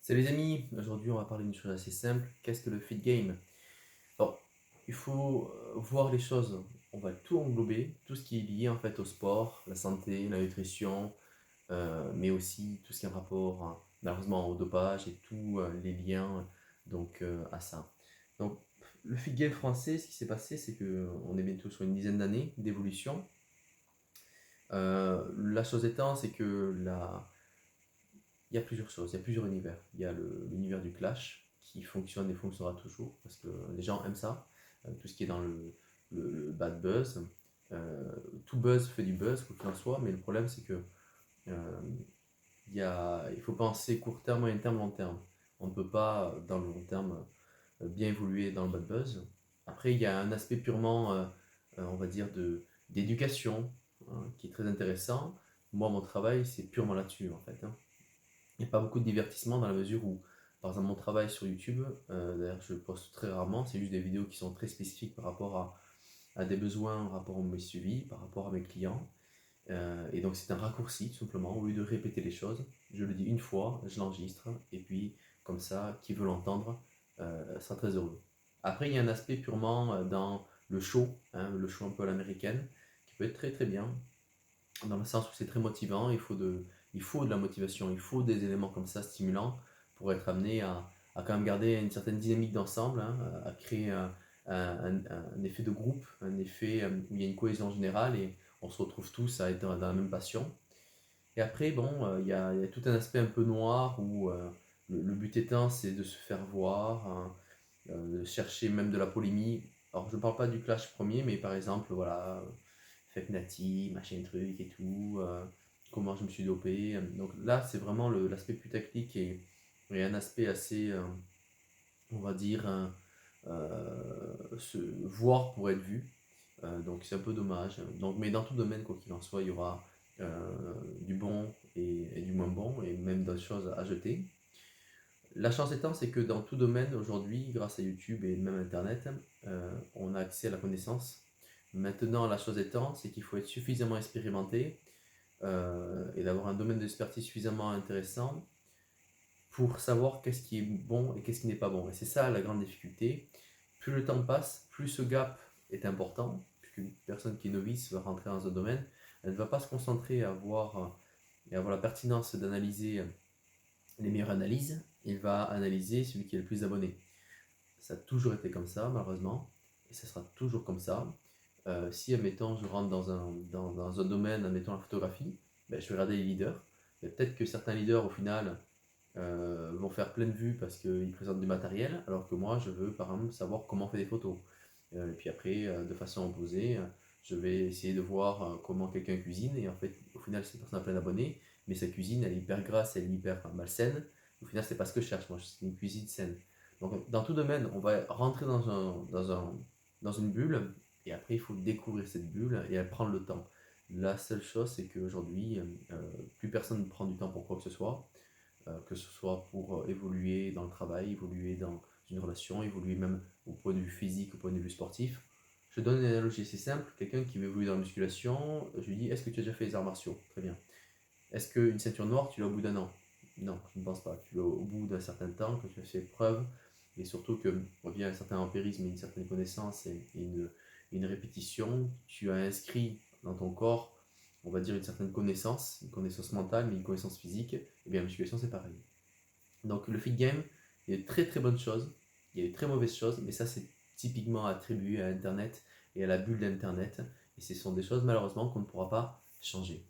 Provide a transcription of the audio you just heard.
Salut les amis, aujourd'hui on va parler d'une chose assez simple. Qu'est-ce que le fit game? Bon, il faut voir les choses, on va tout englober, tout ce qui est lié en fait au sport, la santé, la nutrition, mais aussi tout ce qui est en rapport malheureusement au dopage et tous les liens à ça. Donc le fit game français, ce qui s'est passé, c'est qu'on est bientôt sur une dizaine d'années d'évolution. La chose étant, c'est que il y a plusieurs choses, il y a plusieurs univers. Il y a l'univers du clash qui fonctionne et fonctionnera toujours parce que les gens aiment ça. Tout ce qui est dans le bad buzz. Euh, Tout buzz fait du buzz, quoi qu'il en soit, mais le problème c'est que euh, il faut penser court terme, moyen terme, long terme. On ne peut pas, dans le long terme, bien évoluer dans le bad buzz. Après, il y a un aspect purement, on va dire, d'éducation qui est très intéressant. Moi, mon travail, c'est purement là-dessus en fait. Il n'y a pas beaucoup de divertissement dans la mesure où, par exemple, mon travail sur YouTube, d'ailleurs je poste très rarement, c'est juste des vidéos qui sont très spécifiques par rapport à des besoins, en rapport à mes suivis, par rapport à mes clients. Et donc c'est un raccourci, tout simplement, au lieu de répéter les choses, je le dis une fois, je l'enregistre, et puis comme ça, qui veut l'entendre sera très heureux. Après, il y a un aspect purement dans le show, hein, le show un peu à l'américaine, qui peut être très très bien, dans le sens où c'est très motivant, il faut de la motivation, il faut des éléments comme ça stimulants pour être amené à quand même garder une certaine dynamique d'ensemble, hein, à créer un effet de groupe, un effet où il y a une cohésion générale et on se retrouve tous à être dans la même passion. Et après, bon, il y a tout un aspect un peu noir où le but étant c'est de se faire voir, hein, de chercher même de la polémie. Alors je ne parle pas du clash premier, mais par exemple, voilà, fake nati, machin truc et tout, comment je me suis dopé. Donc là, c'est vraiment l'aspect putaclic et un aspect assez, on va dire, se voir pour être vu. Donc c'est un peu dommage. Donc, mais dans tout domaine, quoi qu'il en soit, il y aura du bon et du moins bon, et même d'autres choses à jeter. La chance étant, c'est que dans tout domaine, aujourd'hui, grâce à YouTube et même Internet, on a accès à la connaissance. Maintenant, la chose étant, c'est qu'il faut être suffisamment expérimenté et d'avoir un domaine d'expertise suffisamment intéressant pour savoir qu'est-ce qui est bon et qu'est-ce qui n'est pas bon. Et c'est ça la grande difficulté. Plus le temps passe, plus ce gap est important, puisqu'une personne qui est novice va rentrer dans un domaine, elle ne va pas se concentrer et avoir la pertinence d'analyser les meilleures analyses, il va analyser celui qui est le plus abonné. Ça a toujours été comme ça, malheureusement, et ça sera toujours comme ça. Si, admettons, je rentre dans un domaine, admettons la photographie, ben, je vais regarder les leaders. Et peut-être que certains leaders, au final, vont faire plein de vues parce qu'ils présentent du matériel, alors que moi, je veux, par exemple, savoir comment on fait des photos. Et puis après, de façon opposée, je vais essayer de voir comment quelqu'un cuisine, et en fait, au final, cette personne a plein d'abonnés, mais sa cuisine, elle est hyper grasse, elle est hyper malsaine. Au final, c'est pas ce que je cherche, moi, c'est une cuisine saine. Donc, dans tout domaine, on va rentrer dans une bulle, et après, il faut découvrir cette bulle et elle prend le temps. La seule chose, c'est qu'aujourd'hui, plus personne ne prend du temps pour quoi que ce soit pour évoluer dans le travail, évoluer dans une relation, évoluer même au point de vue physique, au point de vue sportif. Je donne une analogie assez simple, quelqu'un qui veut évoluer dans la musculation, je lui dis, est-ce que tu as déjà fait les arts martiaux? Très bien. Est-ce qu'une ceinture noire, tu l'as au bout d'un an? Non, je ne pense pas. Tu l'as au bout d'un certain temps, que tu as fait preuve, et surtout que revient un certain empirisme, une certaine connaissance et une répétition, tu as inscrit dans ton corps, on va dire, une connaissance mentale, mais une connaissance physique, et bien la musculation c'est pareil. Donc le fit game, il y a de très très bonnes choses, il y a de très mauvaises choses, mais ça c'est typiquement attribué à Internet et à la bulle d'Internet, et ce sont des choses malheureusement qu'on ne pourra pas changer.